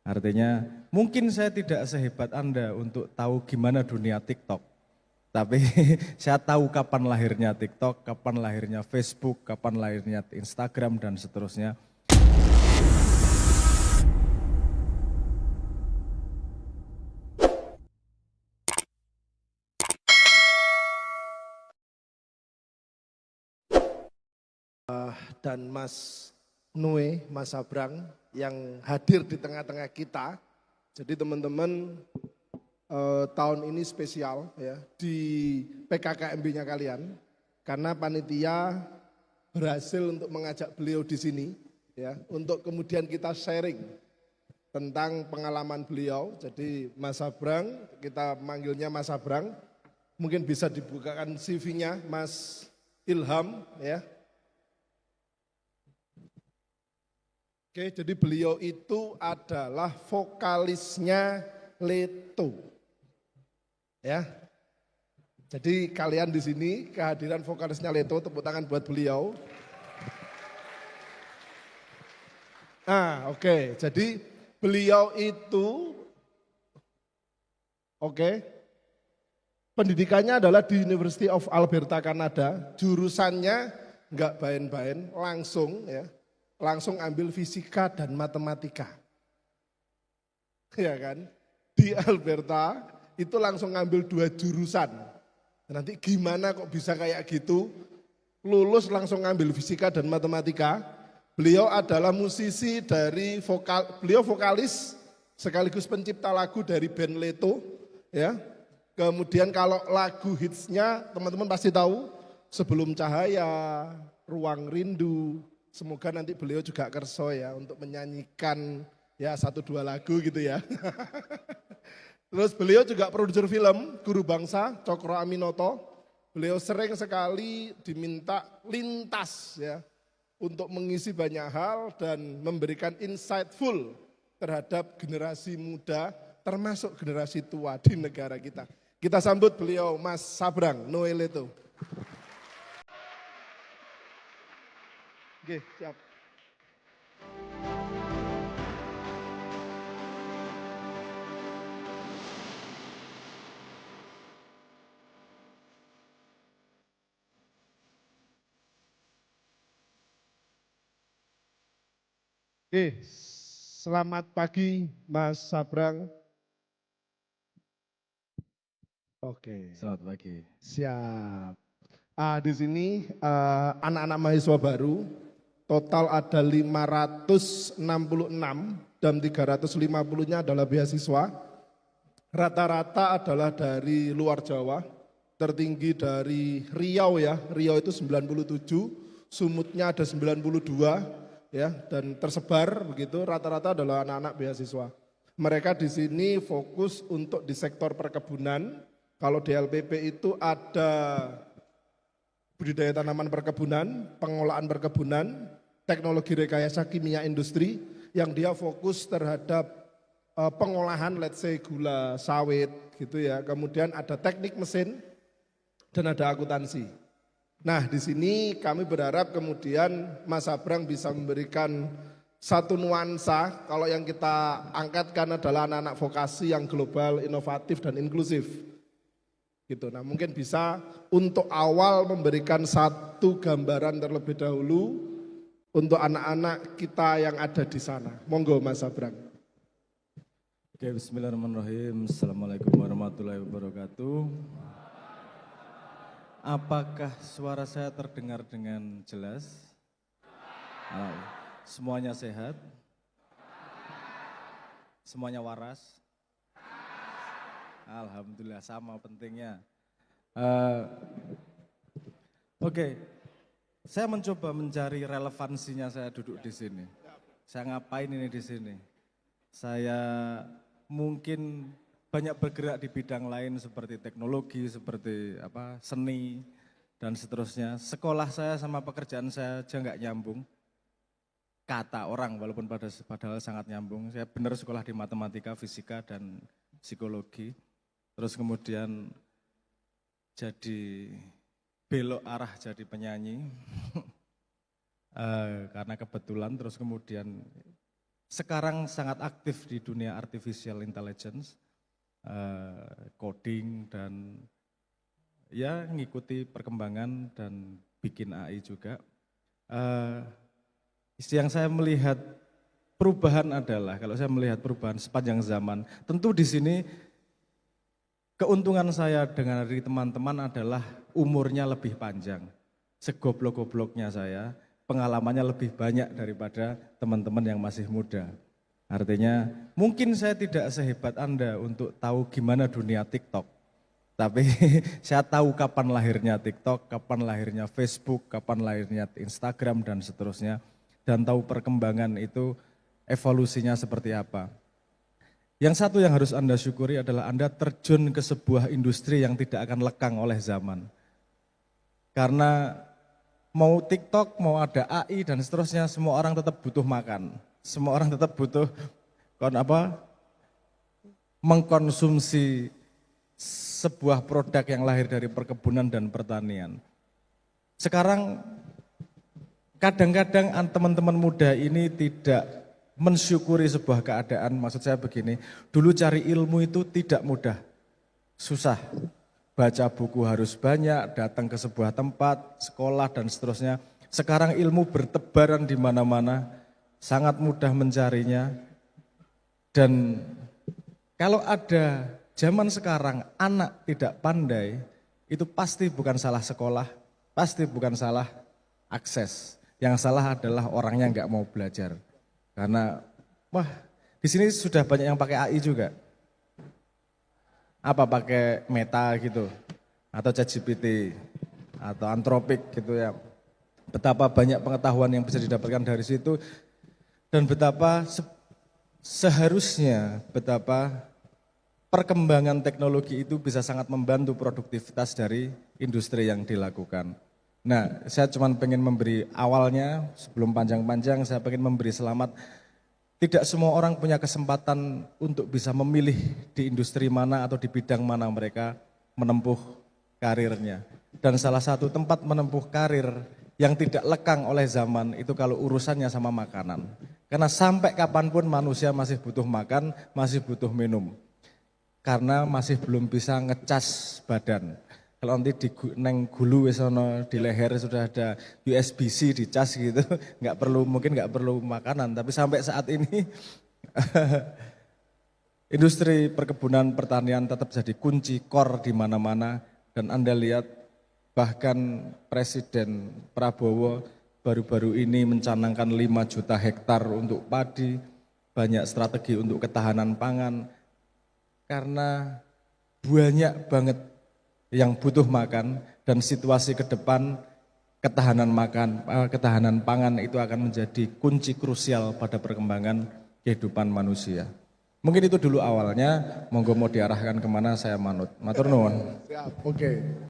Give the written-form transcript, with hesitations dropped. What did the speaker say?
Artinya mungkin saya tidak sehebat Anda untuk tahu gimana dunia TikTok. Tapi saya tahu kapan lahirnya TikTok, kapan lahirnya Facebook, kapan lahirnya Instagram dan seterusnya. Dan Mas Nue, Mas Sabrang yang hadir di tengah-tengah kita. Jadi teman-teman tahun ini spesial ya di PKKMB-nya kalian karena panitia berhasil untuk mengajak beliau di sini ya untuk kemudian kita sharing tentang pengalaman beliau. Jadi Mas Sabrang, kita manggilnya Mas Sabrang, mungkin bisa dibukakan CV-nya Mas Ilham ya. Oke, jadi beliau itu adalah vokalisnya Leto. Ya. Jadi kalian di sini kehadiran vokalisnya Leto, tepuk tangan buat beliau. Oke. Jadi beliau itu pendidikannya adalah di University of Alberta, Kanada. Jurusannya enggak bain-bain, langsung ambil fisika dan matematika. Ya kan? Di Alberta itu langsung ngambil 2 jurusan. Nanti gimana kok bisa kayak gitu? Lulus langsung ngambil fisika dan matematika. Beliau adalah musisi dari beliau vokalis sekaligus pencipta lagu dari band Leto. Ya. Kemudian kalau lagu hitsnya teman-teman pasti tahu, Sebelum Cahaya, Ruang Rindu. Semoga nanti beliau juga kerso ya untuk menyanyikan ya 1-2 lagu gitu ya. Terus beliau juga produser film Guru Bangsa, Cokro Aminoto. Beliau sering sekali diminta lintas ya untuk mengisi banyak hal dan memberikan insightful terhadap generasi muda termasuk generasi tua di negara kita. Kita sambut beliau Mas Sabrang Noe Leto. Oke, siap. Oke, selamat pagi Mas Sabrang. Oke. Selamat pagi. Siap. Di sini anak-anak mahasiswa baru, total ada 566 dan 350-nya adalah beasiswa. Rata-rata adalah dari luar Jawa, tertinggi dari Riau ya, Riau itu 97, Sumutnya ada 92 ya, dan tersebar begitu, rata-rata adalah anak-anak beasiswa. Mereka di sini fokus untuk di sektor perkebunan. Kalau di LPP itu ada budidaya tanaman perkebunan, pengolahan perkebunan, teknologi rekayasa kimia industri yang dia fokus terhadap pengolahan let's say gula sawit gitu ya. Kemudian ada teknik mesin dan ada akuntansi. Nah, di sini kami berharap kemudian Mas Sabrang bisa memberikan satu nuansa kalau yang kita angkatkan adalah anak-anak vokasi yang global, inovatif dan inklusif. Gitu. Nah, mungkin bisa untuk awal memberikan satu gambaran terlebih dahulu untuk anak-anak kita yang ada di sana. Monggo Mas Sabrang. Oke, bismillahirrahmanirrahim. Assalamualaikum warahmatullahi wabarakatuh. Apakah suara saya terdengar dengan jelas? Semuanya sehat? Semuanya waras? Alhamdulillah, sama pentingnya. Oke, saya mencoba mencari relevansinya saya duduk di sini. Saya ngapain ini di sini? Saya mungkin banyak bergerak di bidang lain seperti teknologi, seperti seni dan seterusnya. Sekolah saya sama pekerjaan saya aja nggak nyambung. Kata orang walaupun padahal sangat nyambung. Saya benar sekolah di matematika, fisika dan psikologi. Terus kemudian jadi belok arah jadi penyanyi. Karena kebetulan terus kemudian sekarang sangat aktif di dunia artificial intelligence, coding dan ya ngikuti perkembangan dan bikin AI juga. Yang saya melihat perubahan adalah, kalau saya melihat perubahan sepanjang zaman, tentu di sini keuntungan saya dengan dari teman-teman adalah umurnya lebih panjang. Segoblok-gobloknya saya, pengalamannya lebih banyak daripada teman-teman yang masih muda. Artinya mungkin saya tidak sehebat Anda untuk tahu gimana dunia TikTok. Tapi saya tahu kapan lahirnya TikTok, kapan lahirnya Facebook, kapan lahirnya Instagram dan seterusnya. Dan tahu perkembangan itu evolusinya seperti apa. Yang satu yang harus Anda syukuri adalah Anda terjun ke sebuah industri yang tidak akan lekang oleh zaman. Karena mau TikTok, mau ada AI dan seterusnya, semua orang tetap butuh makan. Semua orang tetap butuh mengkonsumsi sebuah produk yang lahir dari perkebunan dan pertanian. Sekarang kadang-kadang teman-teman muda ini tidak mensyukuri sebuah keadaan. Maksud saya begini, dulu cari ilmu itu tidak mudah, susah. Baca buku harus banyak, datang ke sebuah tempat, sekolah dan seterusnya. Sekarang ilmu bertebaran di mana-mana, sangat mudah mencarinya. Dan kalau ada zaman sekarang anak tidak pandai, itu pasti bukan salah sekolah, pasti bukan salah akses. Yang salah adalah orangnya nggak mau belajar. Karena di sini sudah banyak yang pakai AI juga. Apa pakai Meta gitu, atau ChatGPT, atau Anthropic gitu ya. Betapa banyak pengetahuan yang bisa didapatkan dari situ, dan betapa seharusnya perkembangan teknologi itu bisa sangat membantu produktivitas dari industri yang dilakukan. Nah, saya cuma pengen memberi awalnya, sebelum panjang-panjang, saya pengen memberi selamat. Tidak semua orang punya kesempatan untuk bisa memilih di industri mana atau di bidang mana mereka menempuh karirnya. Dan salah satu tempat menempuh karir yang tidak lekang oleh zaman itu kalau urusannya sama makanan. Karena sampai kapanpun manusia masih butuh makan, masih butuh minum. Karena masih belum bisa ngecas badan. Kalau nanti di gulu di leher sudah ada USB-C dicas gitu, mungkin nggak perlu makanan. Tapi sampai saat ini industri perkebunan pertanian tetap jadi kunci core di mana-mana. Dan Anda lihat bahkan Presiden Prabowo baru-baru ini mencanangkan 5 juta hektar untuk padi, banyak strategi untuk ketahanan pangan. Karena banyak banget yang butuh makan, dan situasi ke depan ketahanan pangan itu akan menjadi kunci krusial pada perkembangan kehidupan manusia. Mungkin itu dulu awalnya, monggo mau diarahkan kemana saya manut. Matur nuwun. Siap, oke.